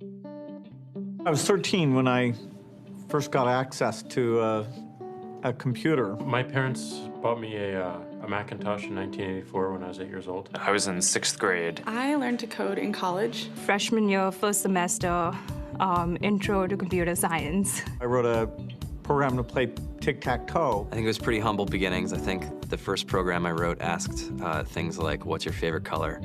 I was 13 when I first got access to a computer. My parents bought me a Macintosh in 1984 when I was 8 years old. I was in 6th grade. I learned to code in college. Freshman year, first semester, intro to computer science. I wrote a program to play tic-tac-toe. I think it was pretty humble beginnings. I think the first program I wrote asked things like, what's your favorite color?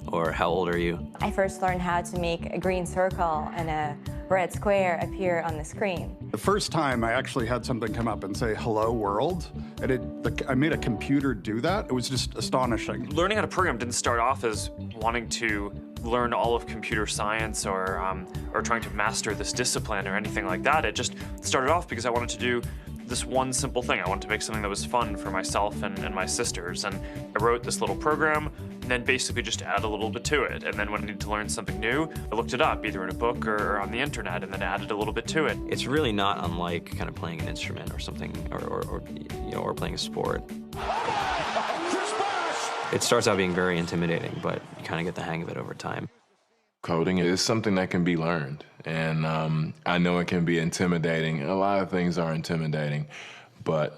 Or how old are you? I first learned how to make a green circle and a red square appear on the screen. The first time I actually had something come up and say, hello world, and I made a computer do that. It was just astonishing. Learning how to program didn't start off as wanting to learn all of computer science or trying to master this discipline or anything like that. It just started off because I wanted to do this one simple thing. I wanted to make something that was fun for myself and my sisters. And I wrote this little program and then basically just add a little bit to it. And then when I needed to learn something new, I looked it up either in a book or on the internet and then added a little bit to it. It's really not unlike kind of playing an instrument or something, or playing a sport. It starts out being very intimidating, but you kind of get the hang of it over time. Coding is something that can be learned, and I know it can be intimidating. A lot of things are intimidating, but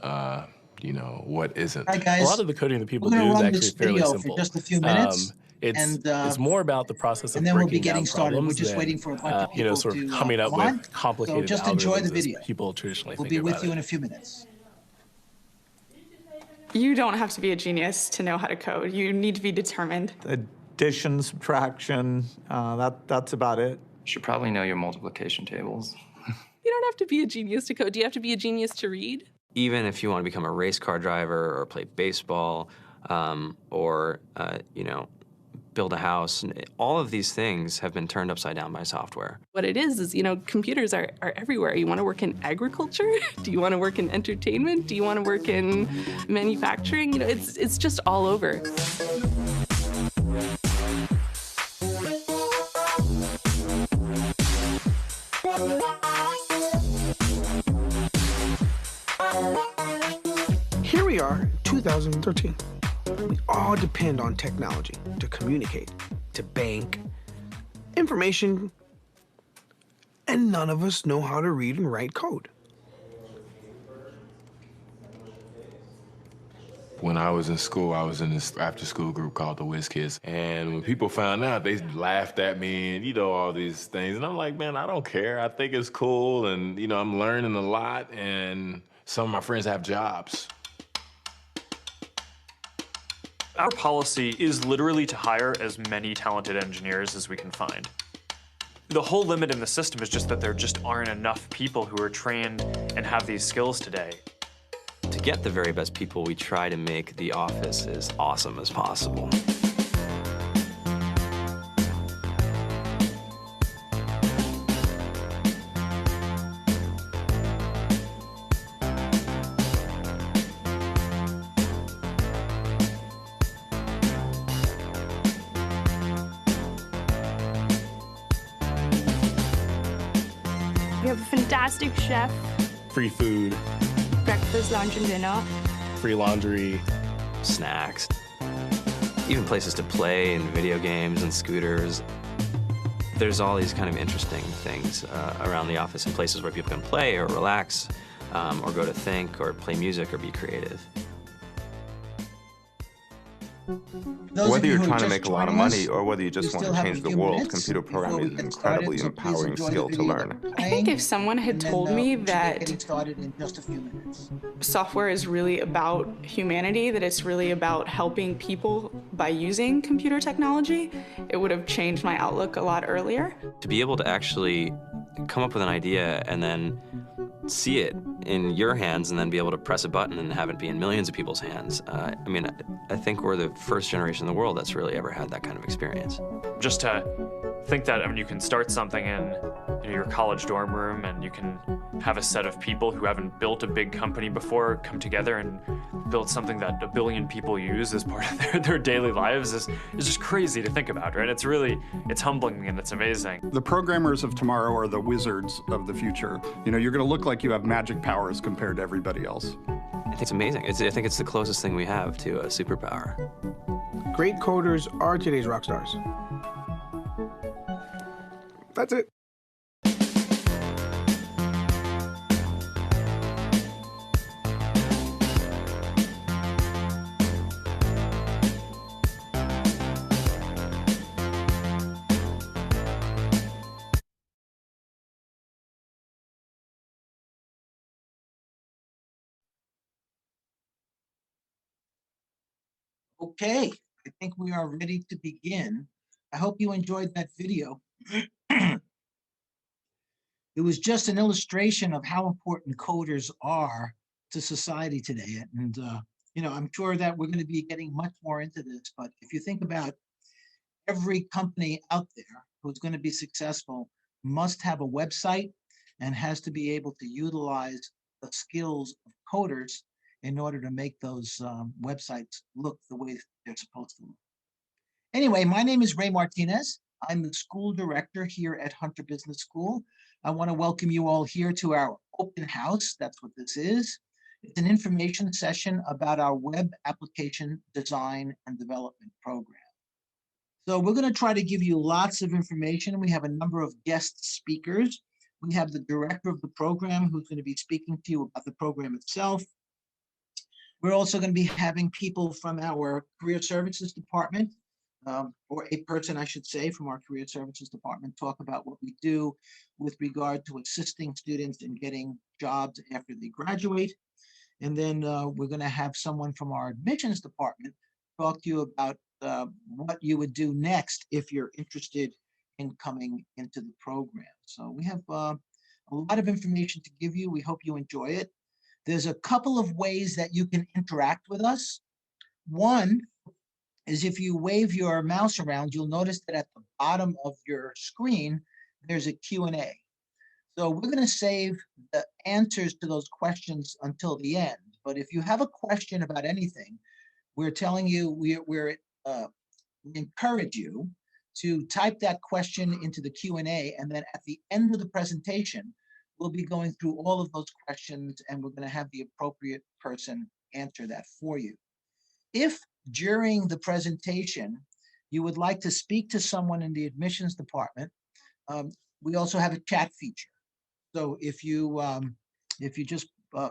you know, what isn't? Hi guys. A lot of the coding that people We're do gonna is run actually this fairly video simple. for just a few minutes. It's more about the process of and then we'll be breaking getting down started. We're problems just than, waiting for a bunch of people sort of to coming up come on. with complicated So just enjoy the algorithms as video. people traditionally We'll think be about with you it. in a few minutes. You don't have to be a genius to know how to code. You need to be determined. Addition, subtraction, that's about it. You should probably know your multiplication tables. You don't have to be a genius to code. Do you have to be a genius to read? Even if you want to become a race car driver or play baseball or, build a house, all of these things have been turned upside down by software. What it is, computers are everywhere. You want to work in agriculture? Do you want to work in entertainment? Do you want to work in manufacturing? It's just all over. Here we are, 2013. We all depend on technology to communicate, to bank, information, and none of us know how to read and write code. When I was in school, I was in this after-school group called the Whiz Kids. And when people found out, they laughed at me and, all these things. And I'm like, man, I don't care. I think it's cool. And, I'm learning a lot. And some of my friends have jobs. Our policy is literally to hire as many talented engineers as we can find. The whole limit in the system is just that there just aren't enough people who are trained and have these skills today. To get the very best people, we try to make the office as awesome as possible. We have a fantastic chef, Free food, breakfast, lunch, and dinner. free laundry. Snacks, even places to play and video games and scooters. There's all these kind of interesting things around the office and places where people can play or relax or go to think or play music or be creative. Whether you're trying to make a lot of money or whether you just want to change the world, computer programming is an incredibly empowering skill to learn. I think if someone had told me that software is really about humanity, that it's really about helping people by using computer technology, it would have changed my outlook a lot earlier. To be able to actually come up with an idea and then see it in your hands and then be able to press a button and have it be in millions of people's hands. I think we're the first generation in the world that's really ever had that kind of experience. Just to think that, you can start something in your college dorm room and you can have a set of people who haven't built a big company before come together and build something that 1 billion people use as part of their daily lives is just crazy to think about, right? It's humbling and it's amazing. The programmers of tomorrow are the wizards of the future. You're gonna look like you have magic powers compared to everybody else. I think it's amazing. I think it's the closest thing we have to a superpower. Great coders are today's rock stars. That's it. Okay, I think we are ready to begin. I hope you enjoyed that video. It was just an illustration of how important coders are to society today. And, I'm sure that we're going to be getting much more into this, but if you think about every company out there who's going to be successful must have a website and has to be able to utilize the skills of coders in order to make those websites look the way they're supposed to look. Anyway, my name is Ray Martinez. I'm the school director here at Hunter Business School. I want to welcome you all here to our open house. That's what this is. It's an information session about our web application design and development program. So we're going to try to give you lots of information. We have a number of guest speakers. We have the director of the program who's going to be speaking to you about the program itself. We're also going to be having people from our career services department, or a person, I should say, from our career services department, talk about what we do with regard to assisting students in getting jobs after they graduate. And then we're going to have someone from our admissions department talk to you about what you would do next if you're interested in coming into the program. So we have a lot of information to give you. We hope you enjoy it. There's a couple of ways that you can interact with us. One is if you wave your mouse around, you'll notice that at the bottom of your screen, there's a Q&A. So we're going to save the answers to those questions until the end. But if you have a question about anything, we're telling you, we encourage you to type that question into the Q&A, and then at the end of the presentation, we'll be going through all of those questions, and we're going to have the appropriate person answer that for you. If during the presentation you would like to speak to someone in the admissions department, we also have a chat feature. So if you just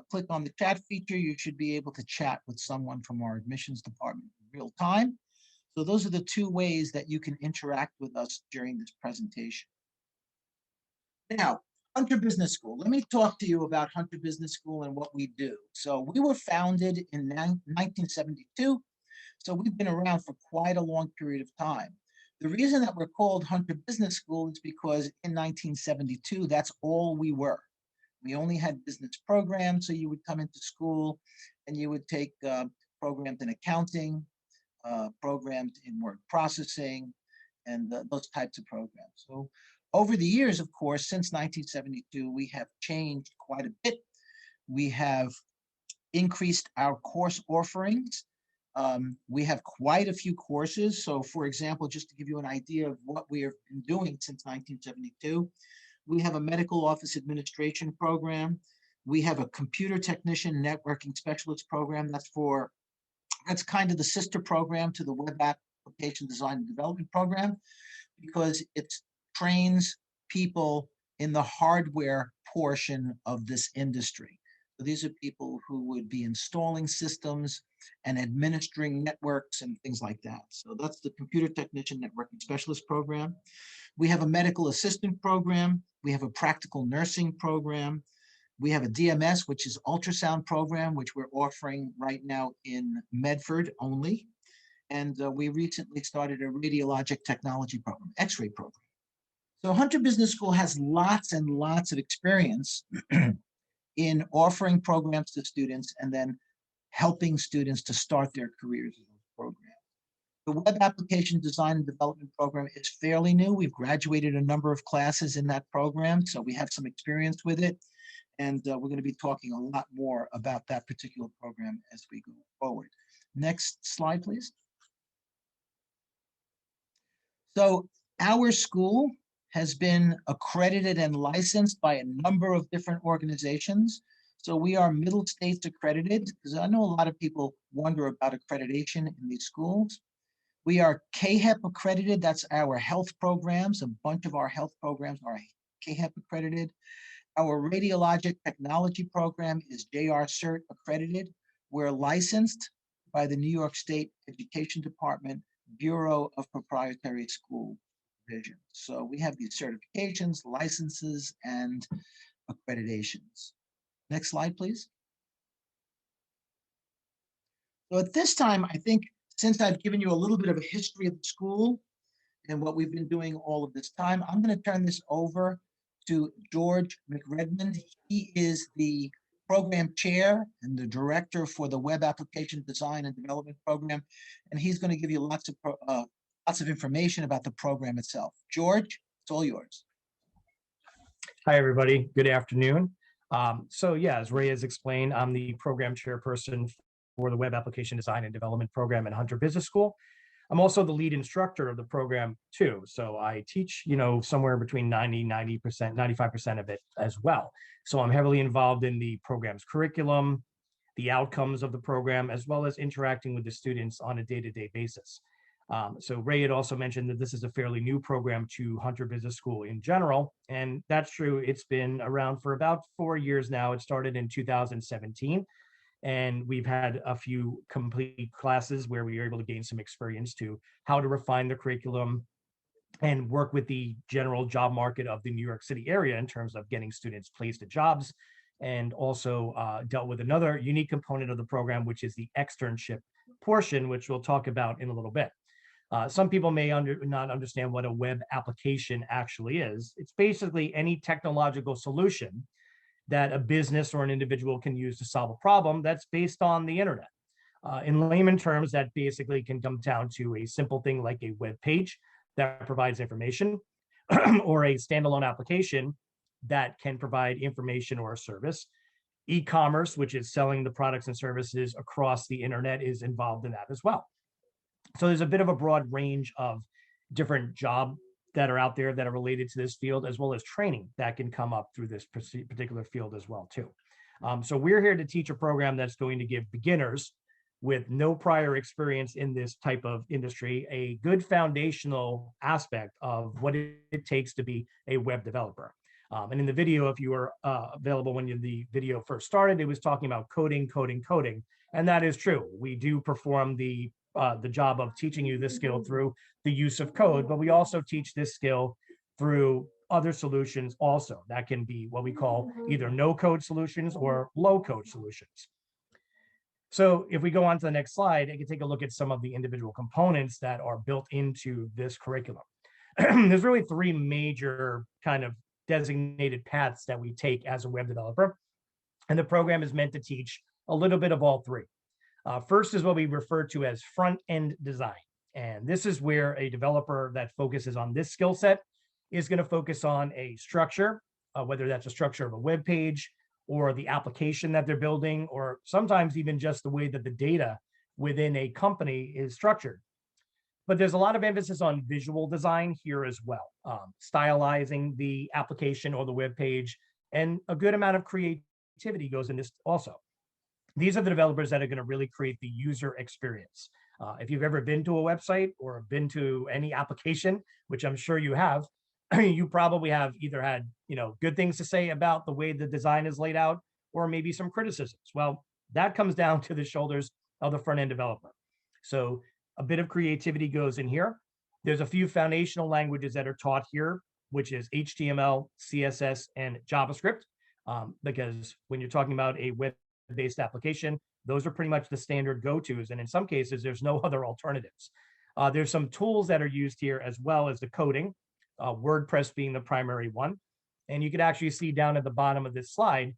click on the chat feature, you should be able to chat with someone from our admissions department in real time. So those are the two ways that you can interact with us during this presentation. Now, Hunter Business School. Let me talk to you about Hunter Business School and what we do. So we were founded in 1972. So we've been around for quite a long period of time. The reason that we're called Hunter Business School is because in 1972, that's all we were. We only had business programs, so you would come into school and you would take programs in accounting, programs in word processing, and those types of programs. So over the years, of course, since 1972, we have changed quite a bit. We have increased our course offerings. We have quite a few courses. So for example, just to give you an idea of what we have been doing since 1972, we have a medical office administration program. We have a computer technician networking specialist program. That's kind of the sister program to the web application design and development program, because it trains people in the hardware portion of this industry. So these are people who would be installing systems and administering networks and things like that. So that's the computer technician networking specialist program. We have a medical assistant program. We have a practical nursing program. We have a DMS, which is ultrasound program, which we're offering right now in Medford only. And we recently started a radiologic technology program, X-ray program. So Hunter Business School has lots and lots of experience in offering programs to students and then helping students to start their careers in those programs. The web application design and development program is fairly new. We've graduated a number of classes in that program, so we have some experience with it. And we're going to be talking a lot more about that particular program as we go forward. Next slide, please. So our school has been accredited and licensed by a number of different organizations. So we are Middle States accredited, because I know a lot of people wonder about accreditation in these schools. We are KHEP accredited. That's our health programs. A bunch of our health programs are KHEP accredited. Our radiologic technology program is JR Cert accredited. We're licensed by the New York State Education Department Bureau of Proprietary School Division. So we have these certifications, licenses, and accreditations. Next slide, please. So at this time, I think Since I've given you a little bit of a history of the school and what we've been doing all of this time, I'm going to turn this over to George McRedmond. He is the program chair and the director for the Web Application Design and Development Program, and he's going to give you lots of information about the program itself. George, it's all yours. Hi, everybody. Good afternoon. So yeah, as Ray has explained, I'm the program chairperson for the Web Application Design and Development Program at Hunter Business School. I'm also the lead instructor of the program too. So I teach, somewhere between 90%, 95% of it as well. So I'm heavily involved in the program's curriculum, the outcomes of the program, as well as interacting with the students on a day-to-day basis. So Ray had also mentioned that this is a fairly new program to Hunter Business School in general, and that's true. It's been around for about 4 years now. It started in 2017, and we've had a few complete classes where we were able to gain some experience to how to refine the curriculum and work with the general job market of the New York City area in terms of getting students placed at jobs, and also dealt with another unique component of the program, which is the externship portion, which we'll talk about in a little bit. Some people may not understand what a web application actually is. It's basically any technological solution that a business or an individual can use to solve a problem that's based on the internet. In layman terms, that basically can come down to a simple thing like a web page that provides information, or a standalone application that can provide information or a service. E-commerce, which is selling the products and services across the internet, is involved in that as well. So there's a bit of a broad range of different jobs that are out there that are related to this field, as well as training that can come up through this particular field as well too. So we're here to teach a program that's going to give beginners with no prior experience in this type of industry a good foundational aspect of what it takes to be a web developer. And in the video, if you were available when the video first started, it was talking about coding, and that is true. We do perform the job of teaching you this skill through the use of code, but we also teach this skill through other solutions also. That can be what we call either no-code solutions or low-code solutions. So if we go on to the next slide, I can take a look at some of the individual components that are built into this curriculum. There's really three major kind of designated paths that we take as a web developer, and the program is meant to teach a little bit of all three. First is what we refer to as front-end design. And this is where a developer that focuses on this skill set is going to focus on a structure, whether that's a structure of a web page or the application that they're building, or sometimes even just the way that the data within a company is structured. But there's a lot of emphasis on visual design here as well, stylizing the application or the web page, and a good amount of creativity goes in this also. These are the developers that are going to really create the user experience. If you've ever been to a website or been to any application, which I'm sure you have, you probably have either had good things to say about the way the design is laid out, or maybe some criticisms. Well, that comes down to the shoulders of the front-end developer. So a bit of creativity goes in here. There's a few foundational languages that are taught here, which is HTML, CSS, and JavaScript, because when you're talking about a web-based application, those are pretty much the standard go-tos, and in some cases, there's no other alternatives. There's some tools that are used here as well as the coding, WordPress being the primary one. And you can actually see down at the bottom of this slide,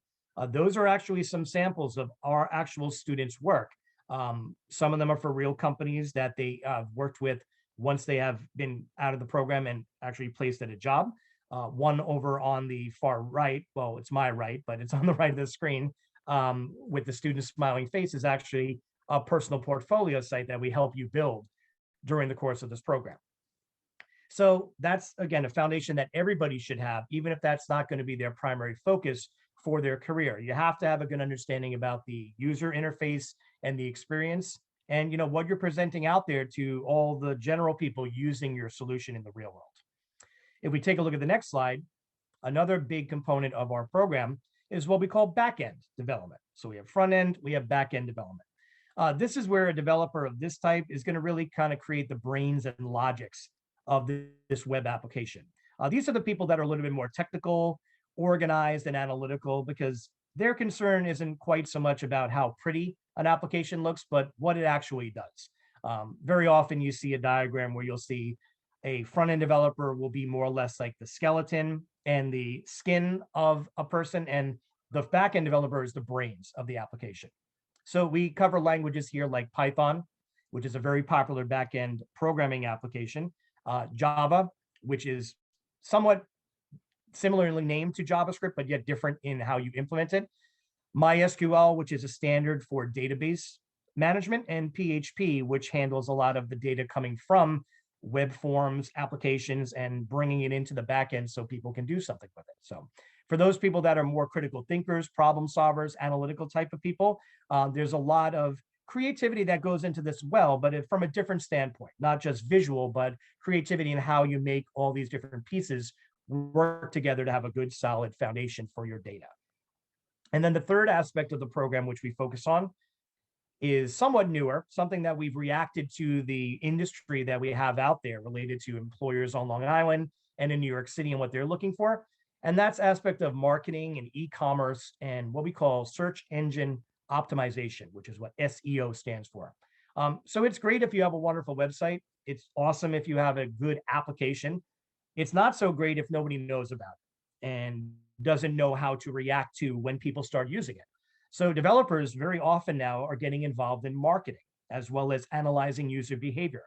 those are actually some samples of our actual students' work. Some of them are for real companies that they worked with once they have been out of the program and actually placed at a job. One over on the far right, well, it's my right, but it's on the right of the screen, with the student's smiling face, is actually a personal portfolio site that we help you build during the course of this program. So that's, again, a foundation that everybody should have, even if that's not going to be their primary focus for their career. You have to have a good understanding about the user interface and the experience, and what you're presenting out there to all the general people using your solution in the real world. If we take a look at the next slide, another big component of our program is what we call back-end development. So we have front-end, we have back-end development. This is where a developer of this type is going to really kind of create the brains and logics of this web application. These are the people that are a little bit more technical, organized, and analytical, because their concern isn't quite so much about how pretty an application looks, but what it actually does. Very often you see a diagram where you'll see a front-end developer will be more or less like the skeleton and the skin of a person, and the back-end developer is the brains of the application. So we cover languages here like Python, which is a very popular back-end programming application, Java, which is somewhat similarly named to JavaScript, but yet different in how you implement it, MySQL, which is a standard for database management, and PHP, which handles a lot of the data coming from web forms, applications, and bringing it into the backend so people can do something with it. So for those people that are more critical thinkers, problem solvers, analytical type of people, there's a lot of creativity that goes into this well, but from a different standpoint, not just visual, but creativity in how you make all these different pieces work together to have a good, solid foundation for your data. And then the third aspect of the program, which we focus on, is somewhat newer, something that we've reacted to the industry that we have out there related to employers on Long Island and in New York City and what they're looking for. And that's aspect of marketing and e-commerce and what we call search engine optimization, which is what SEO stands for. So it's great if you have a wonderful website. It's awesome if you have a good application. It's not so great if nobody knows about it and doesn't know how to react to when people start using it. So developers very often now are getting involved in marketing as well as analyzing user behavior.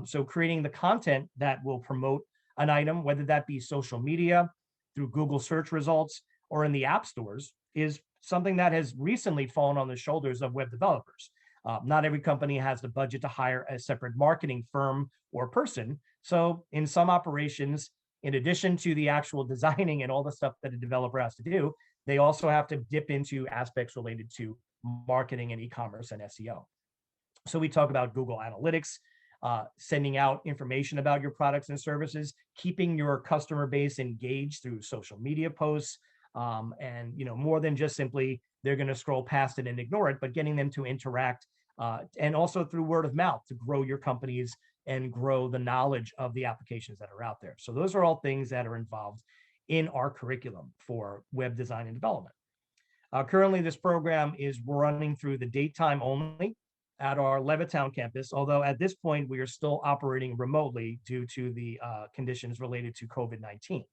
So creating the content that will promote an item, whether that be social media, through Google search results, or in the app stores, is something that has recently fallen on the shoulders of web developers. Not every company has the budget to hire a separate marketing firm or person. So in some operations, in addition to the actual designing and all the stuff that a developer has to do, they also have to dip into aspects related to marketing and e-commerce and SEO. So we talk about Google Analytics, sending out information about your products and services, keeping your customer base engaged through social media posts, and more than just simply they're going to scroll past it and ignore it, but getting them to interact, and also through word of mouth to grow your companies and grow the knowledge of the applications that are out there. So those are all things that are involved in our curriculum for web design and development. Currently, this program is running through the daytime only at our Levittown campus, although at this point, we are still operating remotely due to the conditions related to COVID-19.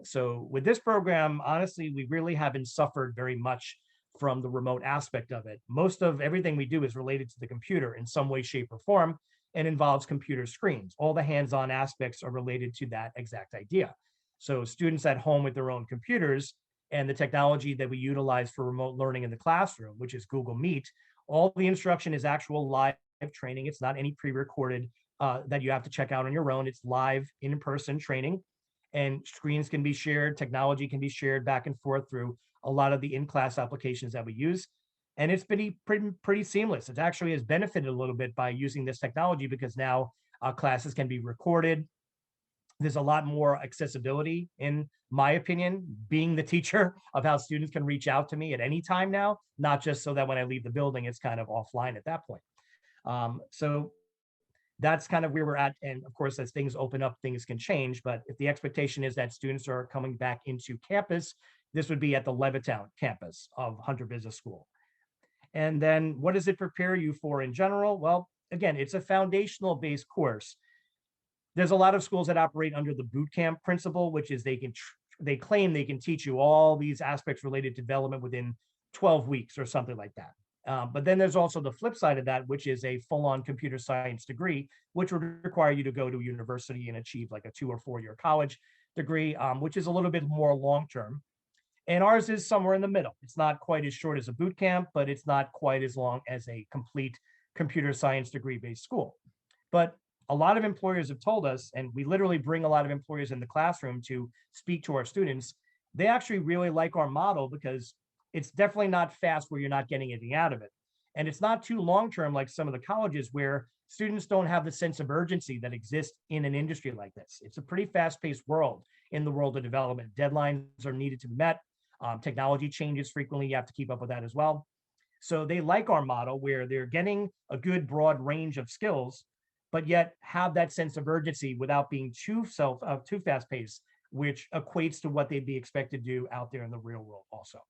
So with this program, honestly, we really haven't suffered very much from the remote aspect of it. Most of everything we do is related to the computer in some way, shape, or form, and involves computer screens. All the hands-on aspects are related to that exact idea. So students at home with their own computers and the technology that we utilize for remote learning in the classroom, which is Google Meet, all the instruction is actual live training. It's not any pre-recorded that you have to check out on your own. It's live in-person training, and screens can be shared, technology can be shared back and forth through a lot of the in-class applications that we use. And it's been pretty seamless. It actually has benefited a little bit by using this technology because now classes can be recorded. There's a lot more accessibility, in my opinion, being the teacher, of how students can reach out to me at any time now, not just so that when I leave the building, it's kind of offline at that point. So that's kind of where we're at. And of course, as things open up, things can change. But if the expectation is that students are coming back into campus, this would be at the Levittown campus of Hunter Business School. And then what does it prepare you for in general? Well, again, it's a foundational based course. There's a lot of schools that operate under the boot camp principle, which is they claim they can teach you all these aspects related to development within 12 weeks or something like that. But then there's also the flip side of that, which is a full-on computer science degree, which would require you to go to university and achieve like a 2 or 4 year college degree, which is a little bit more long-term. And ours is somewhere in the middle. It's not quite as short as a boot camp, but it's not quite as long as a complete computer science degree-based school. But a lot of employers have told us, and we literally bring a lot of employers in the classroom to speak to our students, they actually really like our model because it's definitely not fast where you're not getting anything out of it. And it's not too long-term like some of the colleges where students don't have the sense of urgency that exists in an industry like this. It's a pretty fast-paced world in the world of development. Deadlines are needed to be met. Technology changes frequently. You have to keep up with that as well. So they like our model where they're getting a good broad range of skills, but yet have that sense of urgency without being too fast-paced, which equates to what they'd be expected to do out there in the real world also.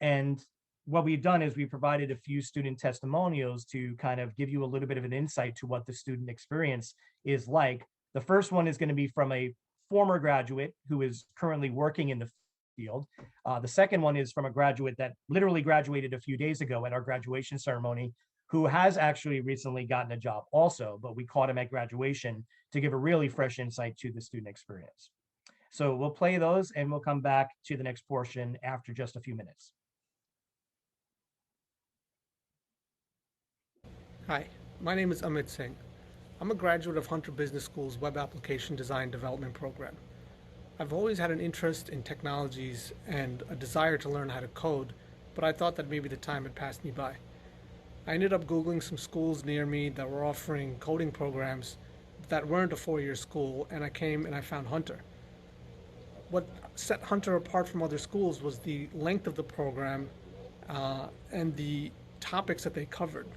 And what we've done is we provided a few student testimonials to kind of give you a little bit of an insight to what the student experience is like. The first one is going to be from a former graduate who is currently working in the field. The second one is from a graduate that literally graduated a few days ago at our graduation ceremony, who has actually recently gotten a job also, but we caught him at graduation to give a really fresh insight to the student experience. So we'll play those and we'll come back to the next portion after just a few minutes. Hi, my name is Amit Singh. I'm a graduate of Hunter Business School's Web Application Design Development program. I've always had an interest in technologies and a desire to learn how to code, but I thought that maybe the time had passed me by. I ended up Googling some schools near me that were offering coding programs that weren't a four-year school, and I came and I found Hunter. What set Hunter apart from other schools was the length of the program and the topics that they covered.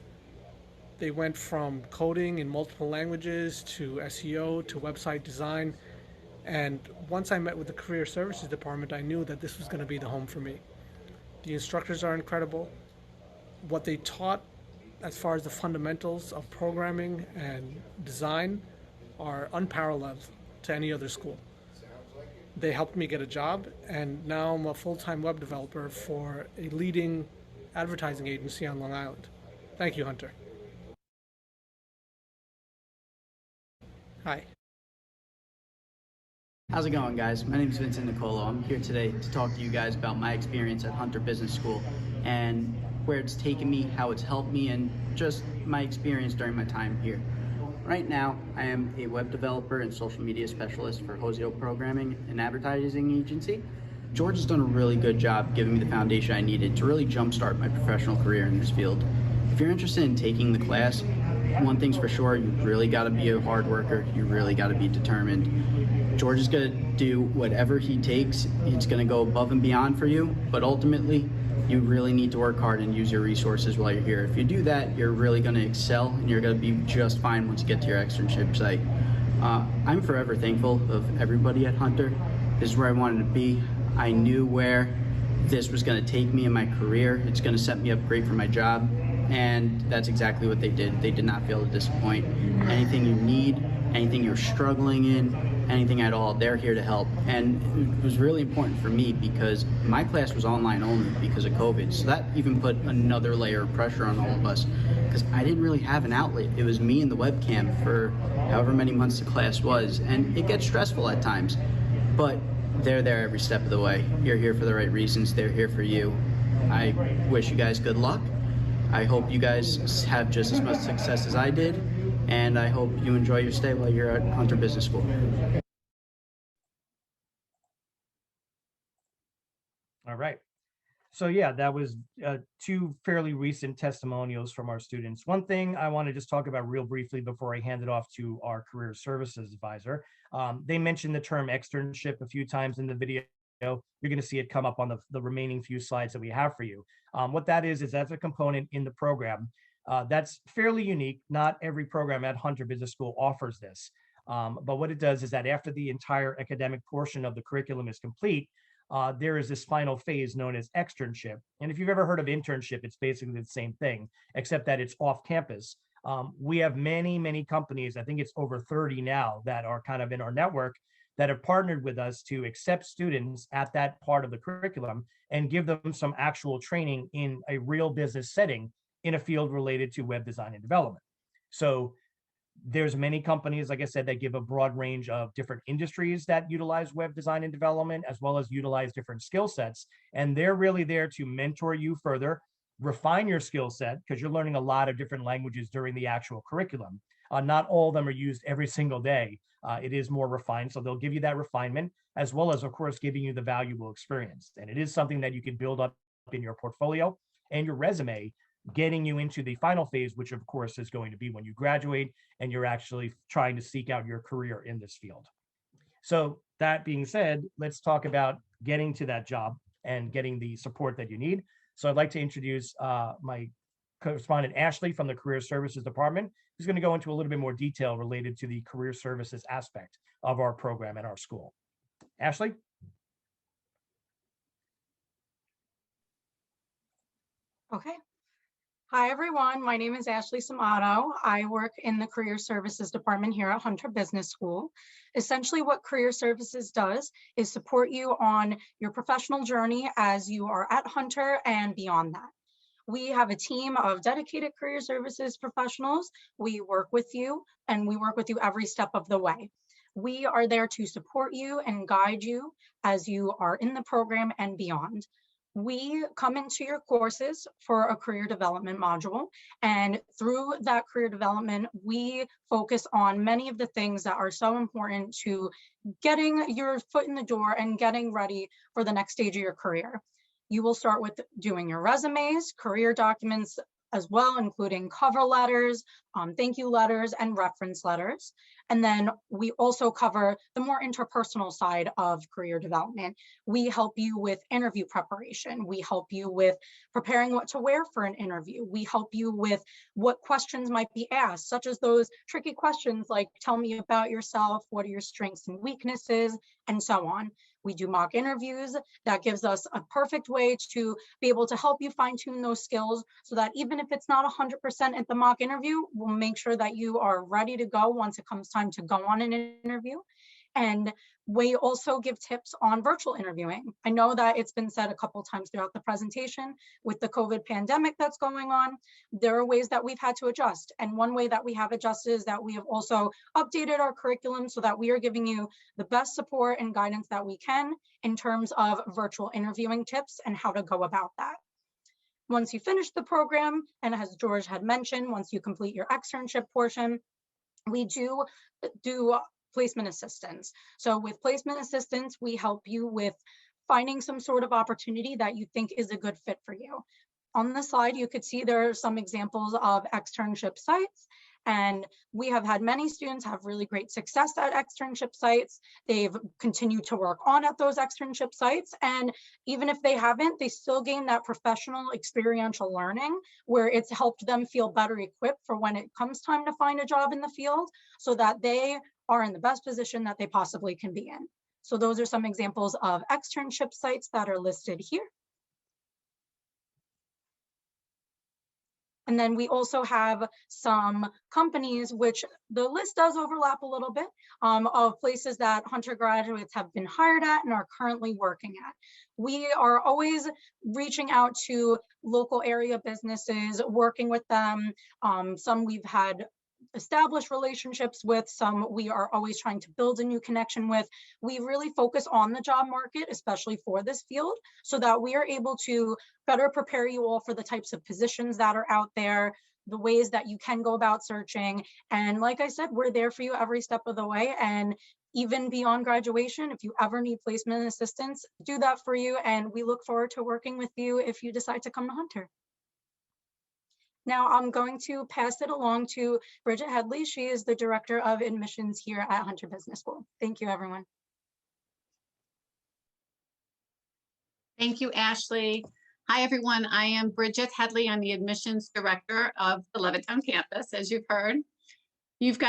They went from coding in multiple languages to SEO to website design. And once I met with the Career Services Department, I knew that this was going to be the home for me. The instructors are incredible. What they taught as far as the fundamentals of programming and design are unparalleled to any other school. They helped me get a job, and now I'm a full-time web developer for a leading advertising agency on Long Island. Thank you, Hunter. Hi. How's it going, guys? My name is Vincent Nicolo. I'm here today to talk to you guys about my experience at Hunter Business School and where it's taken me, how it's helped me, and just my experience during my time here. Right now, I am a web developer and social media specialist for Hosio Programming, an advertising agency. George has done a really good job giving me the foundation I needed to really jumpstart my professional career in this field. If you're interested in taking the class, one thing's for sure, you really got to be a hard worker. You really got to be determined. George is going to do whatever he takes. He's going to go above and beyond for you, but ultimately, you really need to work hard and use your resources while you're here. If you do that, you're really going to excel, and you're going to be just fine once you get to your externship site. I'm forever thankful of everybody at Hunter. This is where I wanted to be. I knew where this was going to take me in my career. It's going to set me up great for my job. And that's exactly what they did. They did not fail to disappoint. Anything you need, anything you're struggling in, anything at all, they're here to help. And it was really important for me because my class was online only because of COVID. So that even put another layer of pressure on all of us because I didn't really have an outlet. It was me and the webcam for however many months the class was. And it gets stressful at times, but they're there every step of the way. You're here for the right reasons. They're here for you. I wish you guys good luck. I hope you guys have just as much success as I did, and I hope you enjoy your stay while you're at Hunter Business School. All right. So yeah, that was two fairly recent testimonials from our students. One thing I want to just talk about real briefly before I hand it off to our career services advisor. They mentioned the term externship a few times in the video. You're going to see it come up on the remaining few slides that we have for you. What that is that's a component in the program that's fairly unique. Not every program at Hunter Business School offers this. But what it does is that after the entire academic portion of the curriculum is complete, there is this final phase known as externship. And if you've ever heard of internship, it's basically the same thing, except that it's off campus. We have many companies, I think it's over 30 now, that are kind of in our network that have partnered with us to accept students at that part of the curriculum and give them some actual training in a real business setting in a field related to web design and development. So there's many companies, like I said, that give a broad range of different industries that utilize web design and development, as well as utilize different skill sets. And they're really there to mentor you further, refine your skill set, because you're learning a lot of different languages during the actual curriculum. Not all of them are used every single day. It is more refined, so they'll give you that refinement, as well as, of course, giving you the valuable experience. And it is something that you can build up in your portfolio and your resume, getting you into the final phase, which, of course, is going to be when you graduate and you're actually trying to seek out your career in this field. So that being said, let's talk about getting to that job and getting the support that you need. So I'd like to introduce my correspondent, Ashley, from the Career Services Department, who's going to go into a little bit more detail related to the career services aspect of our program at our school. Ashley? Okay. Hi, everyone. My name is Ashley Samato. I work in the Career Services Department here at Hunter Business School. Essentially, what Career Services does is support you on your professional journey as you are at Hunter and beyond that. We have a team of dedicated career services professionals. We work with you and we work with you every step of the way. We are there to support you and guide you as you are in the program and beyond. We come into your courses for a career development module, and through that career development, we focus on many of the things that are so important to getting your foot in the door and getting ready for the next stage of your career. You will start with doing your resumes, career documents as well, including cover letters, thank you letters, and reference letters. And then we also cover the more interpersonal side of career development. We help you with interview preparation. We help you with preparing what to wear for an interview. We help you with what questions might be asked, such as those tricky questions like, tell me about yourself, what are your strengths and weaknesses, and so on. We do mock interviews. That gives us a perfect way to be able to help you fine tune those skills so that even if it's not 100% at the mock interview, we'll make sure that you are ready to go once it comes time to go on an interview. And we also give tips on virtual interviewing. I know that it's been said a couple times throughout the presentation with the COVID pandemic that's going on, there are ways that we've had to adjust. And one way that we have adjusted is that we have also updated our curriculum so that we are giving you the best support and guidance that we can in terms of virtual interviewing tips and how to go about that. Once you finish the program, and as George had mentioned, once you complete your externship portion, we do placement assistance. So with placement assistance, we help you with finding some sort of opportunity that you think is a good fit for you. On the slide, you could see there are some examples of externship sites, and we have had many students have really great success at externship sites. They've continued to work on at those externship sites, and even if they haven't, they still gain that professional experiential learning where it's helped them feel better equipped for when it comes time to find a job in the field so that they are in the best position that they possibly can be in. So those are some examples of externship sites that are listed here. And then we also have some companies, which the list does overlap a little bit, of places that Hunter graduates have been hired at and are currently working at. We are always reaching out to local area businesses, working with them. Some we've had established relationships with, some we are always trying to build a new connection with. We really focus on the job market, especially for this field, so that we are able to better prepare you all for the types of positions that are out there, the ways that you can go about searching. And like I said, we're there for you every step of the way. And even beyond graduation, if you ever need placement assistance, do that for you. And we look forward to working with you if you decide to come to Hunter. Now I'm going to pass it along to Bridget Headley. She is the Director of Admissions here at Hunter Business School. Thank you, everyone. Thank you, Ashley. Hi, everyone. I am Bridget Headley. I'm the Admissions Director of the Levittown campus, as you've heard. You've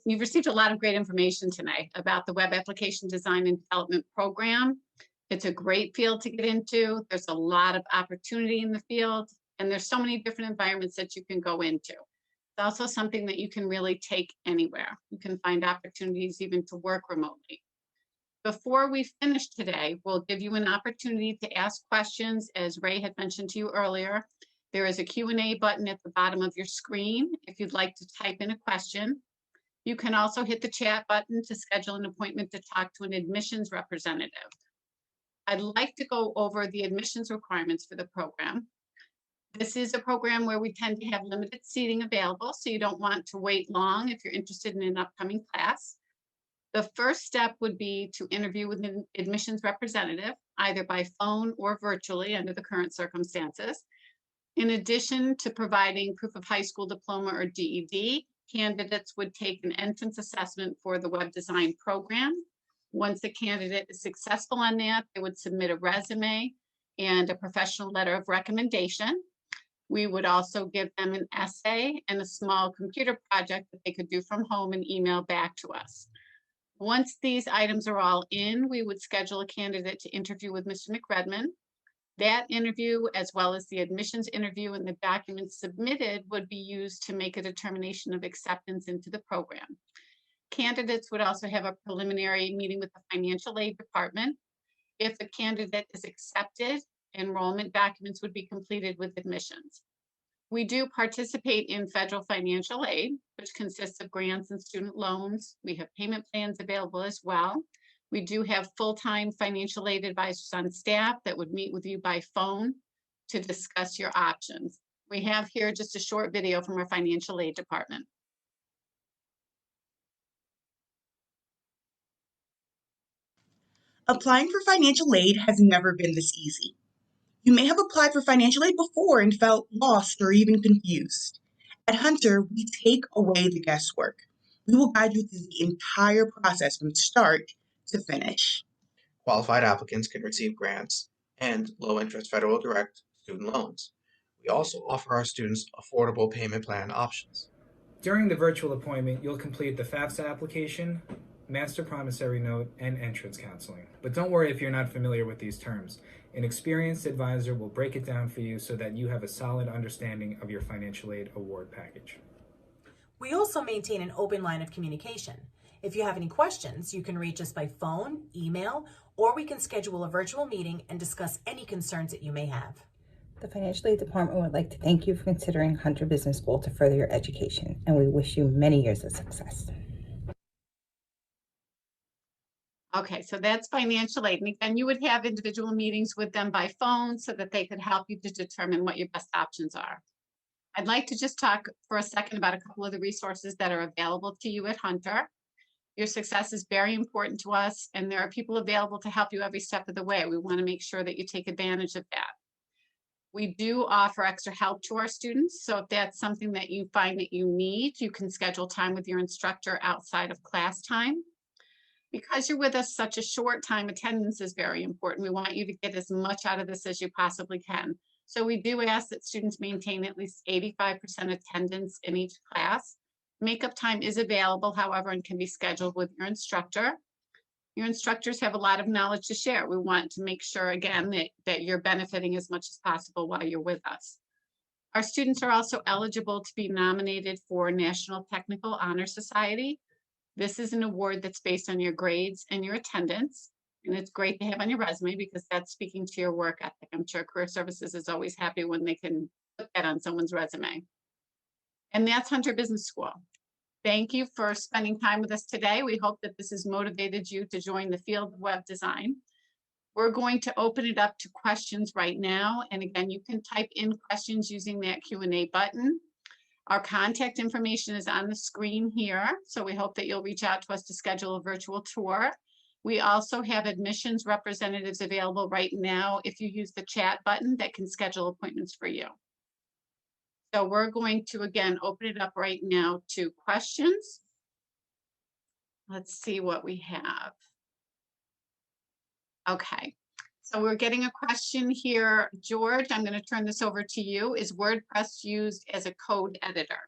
received a lot of great information tonight about the Web Application Design and Development Program. It's a great field to get into. There's a lot of opportunity in the field, and there's so many different environments that you can go into. It's also something that you can really take anywhere. You can find opportunities even to work remotely. Before we finish today, we'll give you an opportunity to ask questions. As Ray had mentioned to you earlier, there is a Q&A button at the bottom of your screen if you'd like to type in a question. You can also hit the chat button to schedule an appointment to talk to an admissions representative. I'd like to go over the admissions requirements for the program. This is a program where we tend to have limited seating available, so you don't want to wait long if you're interested in an upcoming class. The first step would be to interview with an admissions representative, either by phone or virtually under the current circumstances. In addition to providing proof of high school diploma or GED, candidates would take an entrance assessment for the web design program. Once the candidate is successful on that, they would submit a resume and a professional letter of recommendation. We would also give them an essay and a small computer project that they could do from home and email back to us. Once these items are all in, we would schedule a candidate to interview with Mr. McRedmond. That interview, as well as the admissions interview and the documents submitted, would be used to make a determination of acceptance into the program. Candidates would also have a preliminary meeting with the financial aid department. If a candidate is accepted, enrollment documents would be completed with admissions. We do participate in federal financial aid, which consists of grants and student loans. We have payment plans available as well. We do have full-time financial aid advisors on staff that would meet with you by phone to discuss your options. We have here just a short video from our financial aid department. Applying for financial aid has never been this easy. You may have applied for financial aid before and felt lost or even confused. At Hunter, we take away the guesswork. We will guide you through the entire process from start to finish. Qualified applicants can receive grants and low-interest federal direct student loans. We also offer our students affordable payment plan options. During the virtual appointment, you'll complete the FAFSA application, master promissory note, and entrance counseling. But don't worry if you're not familiar with these terms. An experienced advisor will break it down for you so that you have a solid understanding of your financial aid award package. We also maintain an open line of communication. If you have any questions, you can reach us by phone, email, or we can schedule a virtual meeting and discuss any concerns that you may have. The Financial Aid Department would like to thank you for considering Hunter Business School to further your education, and we wish you many years of success. Okay, so that's financial aid. And again, you would have individual meetings with them by phone so that they could help you to determine what your best options are. I'd like to just talk for a second about a couple of the resources that are available to you at Hunter. Your success is very important to us, and there are people available to help you every step of the way. We want to make sure that you take advantage of that. We do offer extra help to our students, so if that's something that you find that you need, you can schedule time with your instructor outside of class time. Because you're with us such a short time, attendance is very important. We want you to get as much out of this as you possibly can. So we do ask that students maintain at least 85% attendance in each class. Makeup time is available, however, and can be scheduled with your instructor. Your instructors have a lot of knowledge to share. We want to make sure, again, that you're benefiting as much as possible while you're with us. Our students are also eligible to be nominated for National Technical Honor Society. This is an award that's based on your grades and your attendance, and it's great to have on your resume because that's speaking to your work ethic. I'm sure Career Services is always happy when they can put that on someone's resume. And that's Hunter Business School. Thank you for spending time with us today. We hope that this has motivated you to join the field of web design. We're going to open it up to questions right now. And again, you can type in questions using that Q&A button. Our contact information is on the screen here, so we hope that you'll reach out to us to schedule a virtual tour. We also have admissions representatives available right now if you use the chat button that can schedule appointments for you. So we're going to, again, open it up right now to questions. Let's see what we have. Okay. So we're getting a question here. George, I'm going to turn this over to you. Is WordPress used as a code editor?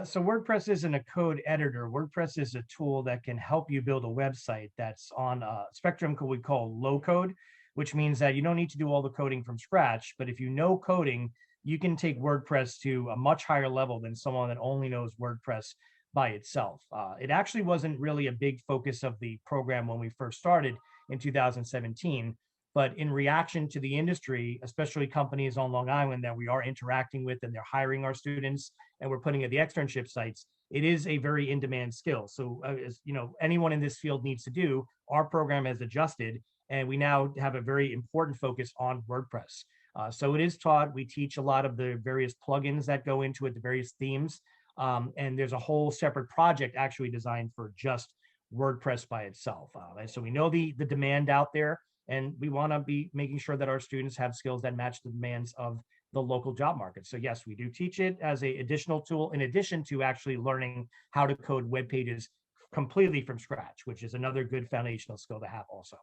So WordPress isn't a code editor. WordPress is a tool that can help you build a website that's on a spectrum we call low code, which means that you don't need to do all the coding from scratch. But if you know coding, you can take WordPress to a much higher level than someone that only knows WordPress by itself. It actually wasn't really a big focus of the program when we first started in 2017, but in reaction to the industry, especially companies on Long Island that we are interacting with and they're hiring our students and we're putting at the externship sites, it is a very in-demand skill. So as you know, anyone in this field needs to do, our program has adjusted and we now have a very important focus on WordPress. So it is taught, we teach a lot of the various plugins that go into it, the various themes, and there's a whole separate project actually designed for just WordPress by itself. And so we know the demand out there, and we want to be making sure that our students have skills that match the demands of the local job market. So yes, we do teach it as an additional tool in addition to actually learning how to code web pages completely from scratch, which is another good foundational skill to have also.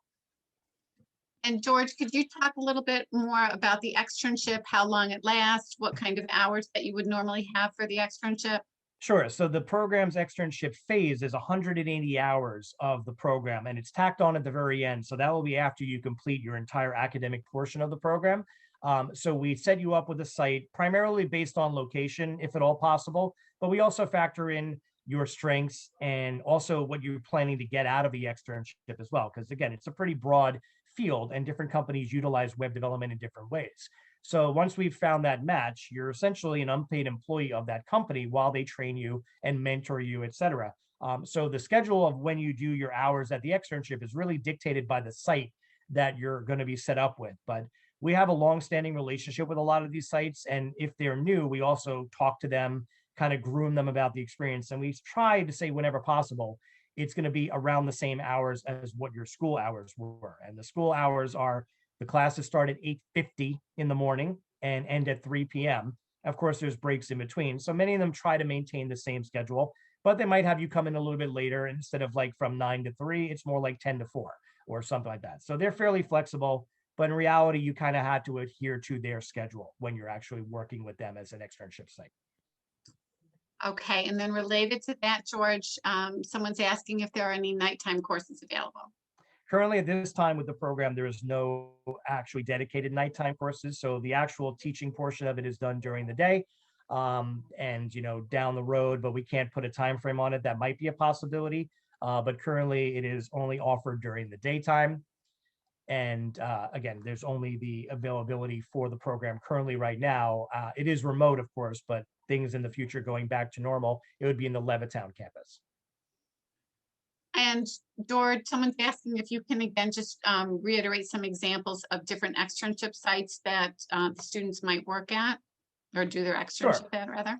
And George, could you talk a little bit more about the externship, how long it lasts, what kind of hours that you would normally have for the externship? Sure. So the program's externship phase is 180 hours of the program, and it's tacked on at the very end. So that will be after you complete your entire academic portion of the program. So we set you up with a site primarily based on location, if at all possible, but we also factor in your strengths and also what you're planning to get out of the externship as well. Because again, it's a pretty broad field and different companies utilize web development in different ways. So once we've found that match, you're essentially an unpaid employee of that company while they train you and mentor you, et cetera. So the schedule of when you do your hours at the externship is really dictated by the site that you're going to be set up with. But we have a long-standing relationship with a lot of these sites. And if they're new, we also talk to them, kind of groom them about the experience. And we try to say whenever possible, it's going to be around the same hours as what your school hours were. And the school hours are the classes start at 8:50 in the morning and end at 3 p.m. Of course, there's breaks in between. So many of them try to maintain the same schedule, but they might have you come in a little bit later. Instead of like from 9 to 3, it's more like 10 to 4 or something like that. So they're fairly flexible, but in reality, you kind of had to adhere to their schedule when you're actually working with them as an externship site. Okay, and then related to that, George, someone's asking if there are any nighttime courses available. Currently, at this time with the program, there is no actually dedicated nighttime courses. So the actual teaching portion of it is done during the day, and down the road, but we can't put a time frame on it. That might be a possibility, but currently it is only offered during the daytime. And again, there's only the availability for the program currently right now. It is remote, of course, but things in the future going back to normal, it would be in the Levittown campus. And George, someone's asking if you can again just reiterate some examples of different externship sites that the students might work at or do their externship at, rather.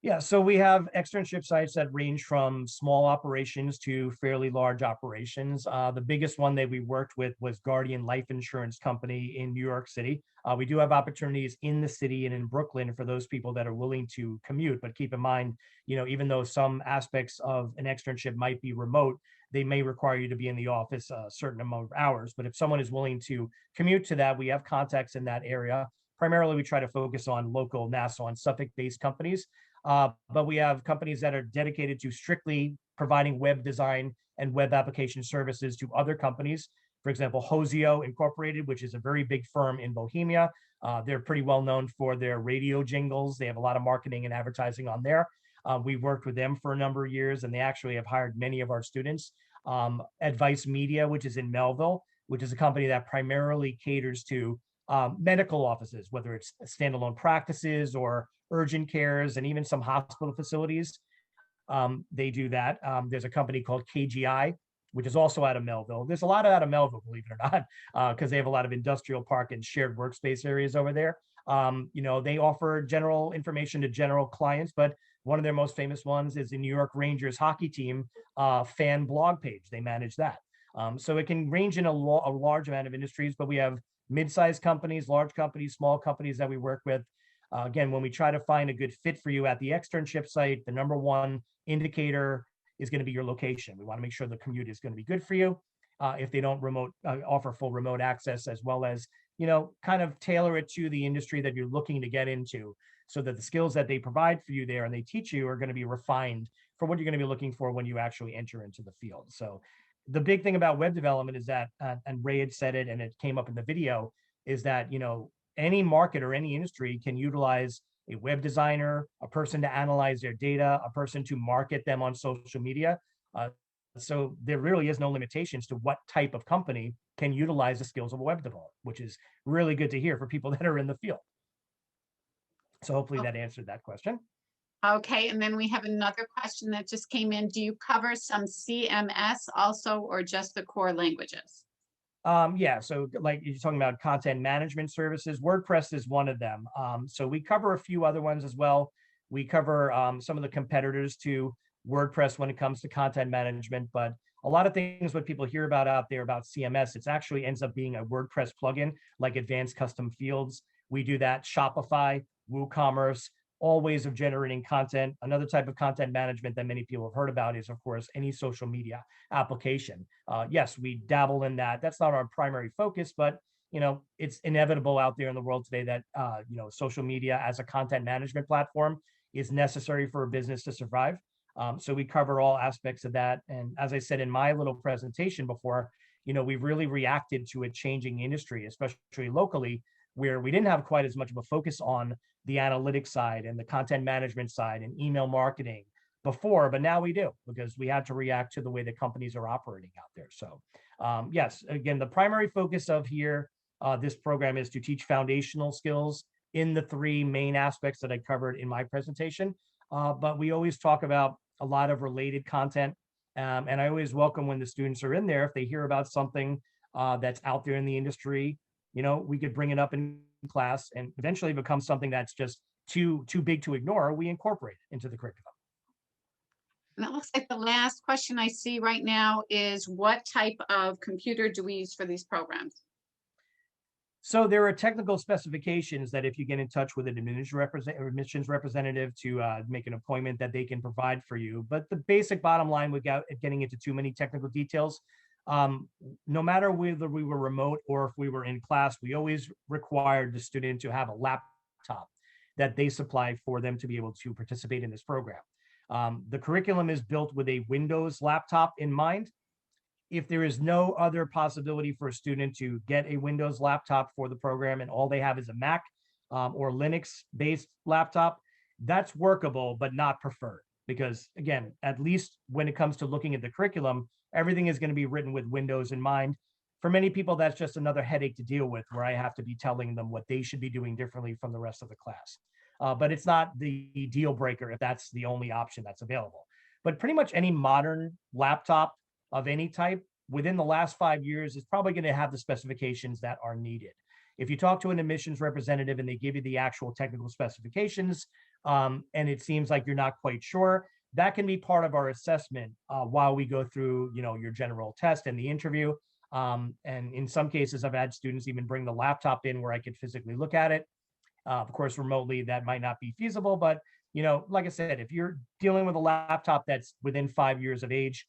Yeah, so we have externship sites that range from small operations to fairly large operations. The biggest one that we worked with was Guardian Life Insurance Company in New York City. We do have opportunities in the city and in Brooklyn for those people that are willing to commute. But keep in mind, even though some aspects of an externship might be remote, they may require you to be in the office a certain amount of hours. But if someone is willing to commute to that, we have contacts in that area. Primarily, we try to focus on local Nassau and Suffolk-based companies. But we have companies that are dedicated to strictly providing web design and web application services to other companies. For example, Hosio Incorporated, which is a very big firm in Bohemia. They're pretty well known for their radio jingles. They have a lot of marketing and advertising on there. We worked with them for a number of years, and they actually have hired many of our students. Advice Media, which is in Melville, which is a company that primarily caters to medical offices, whether it's standalone practices or urgent cares and even some hospital facilities. They do that. There's a company called KGI, which is also out of Melville. There's a lot out of Melville, believe it or not, because they have a lot of industrial park and shared workspace areas over there. They offer general information to general clients, but one of their most famous ones is the New York Rangers hockey team fan blog page. They manage that. So it can range in a large amount of industries, but we have mid-sized companies, large companies, small companies that we work with. Again, when we try to find a good fit for you at the externship site, the number one indicator is going to be your location. We want to make sure the commute is going to be good for you. If they don't offer full remote access, as well as, kind of tailor it to the industry that you're looking to get into, so that the skills that they provide for you there and they teach you are going to be refined for what you're going to be looking for when you actually enter into the field. So the big thing about web development is that, and Ray had said it, and it came up in the video, is that, any market or any industry can utilize a web designer, a person to analyze their data, a person to market them on social media. So there really is no limitations to what type of company can utilize the skills of a web developer, which is really good to hear for people that are in the field. So hopefully that answered that question. Okay, and then we have another question that just came in. Do you cover some CMS also, or just the core languages? Yeah, so like you're talking about content management services, WordPress is one of them. So we cover a few other ones as well. We cover some of the competitors to WordPress when it comes to content management, but a lot of things what people hear about out there about CMS, it actually ends up being a WordPress plugin like Advanced Custom Fields. We do that. Shopify, WooCommerce, all ways of generating content. Another type of content management that many people have heard about is, of course, any social media application. Yes, we dabble in that. That's not our primary focus, but it's inevitable out there in the world today that social media as a content management platform is necessary for a business to survive. So we cover all aspects of that. And as I said in my little presentation before, we've really reacted to a changing industry, especially locally, where we didn't have quite as much of a focus on the analytics side and the content management side and email marketing before, but now we do, because we had to react to the way that companies are operating out there. So yes, again, the primary focus of here, this program is to teach foundational skills in the three main aspects that I covered in my presentation. But we always talk about a lot of related content. And I always welcome when the students are in there, if they hear about something that's out there in the industry, we could bring it up in class and eventually become something that's just too big to ignore. We incorporate it into the curriculum. And it looks like the last question I see right now is, what type of computer do we use for these programs? So there are technical specifications that if you get in touch with an admissions representative to make an appointment, that they can provide for you. But the basic bottom line, without getting into too many technical details, no matter whether we were remote or if we were in class, we always required the student to have a laptop that they supply for them to be able to participate in this program. The curriculum is built with a Windows laptop in mind. If there is no other possibility for a student to get a Windows laptop for the program and all they have is a Mac or Linux-based laptop, that's workable, but not preferred. Because again, at least when it comes to looking at the curriculum, everything is going to be written with Windows in mind. For many people, that's just another headache to deal with, where I have to be telling them what they should be doing differently from the rest of the class. But it's not the deal breaker if that's the only option that's available. But pretty much any modern laptop of any type within the last 5 years is probably going to have the specifications that are needed. If you talk to an admissions representative and they give you the actual technical specifications, and it seems like you're not quite sure, that can be part of our assessment while we go through, your general test and the interview. And in some cases, I've had students even bring the laptop in where I could physically look at it. Of course, remotely, that might not be feasible, but like I said, if you're dealing with a laptop that's within 5 years of age,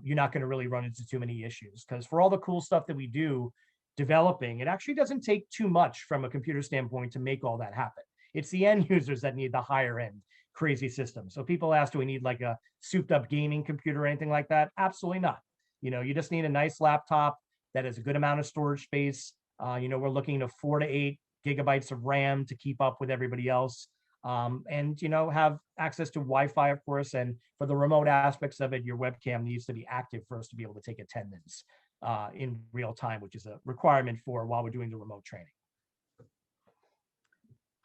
you're not going to really run into too many issues, because for all the cool stuff that we do developing, it actually doesn't take too much from a computer standpoint to make all that happen. It's the end users that need the higher end crazy system. So people ask, do we need like a souped up gaming computer or anything like that? Absolutely not. You just need a nice laptop that has a good amount of storage space. We're looking to 4 to 8 gigabytes of RAM to keep up with everybody else. And have access to Wi-Fi, of course. And for the remote aspects of it, your webcam needs to be active for us to be able to take attendance in real time, which is a requirement for while we're doing the remote training.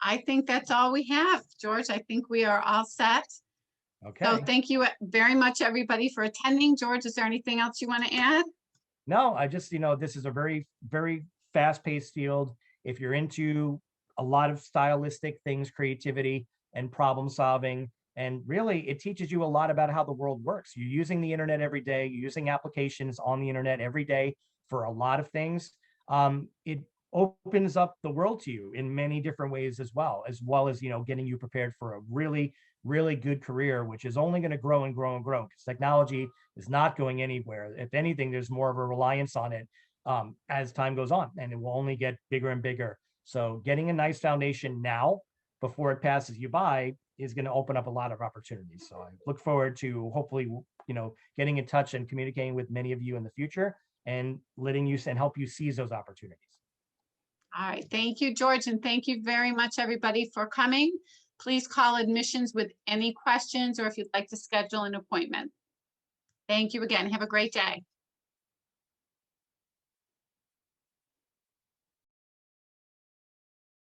I think that's all we have, George. I think we are all set. Okay. So thank you very much, everybody, for attending. George, is there anything else you want to add? No, I just, this is a very, very fast-paced field. If you're into a lot of stylistic things, creativity and problem solving, and really it teaches you a lot about how the world works. You're using the internet every day, you're using applications on the internet every day for a lot of things. It opens up the world to you in many different ways as well as getting you prepared for a really, really good career, which is only going to grow and grow and grow, because technology is not going anywhere. If anything, there's more of a reliance on it as time goes on, and it will only get bigger and bigger. So getting a nice foundation now before it passes you by is going to open up a lot of opportunities. So I look forward to hopefully, getting in touch and communicating with many of you in the future and letting you and help you seize those opportunities. All right. Thank you, George. And thank you very much, everybody, for coming. Please call admissions with any questions or if you'd like to schedule an appointment. Thank you again. Have a great day.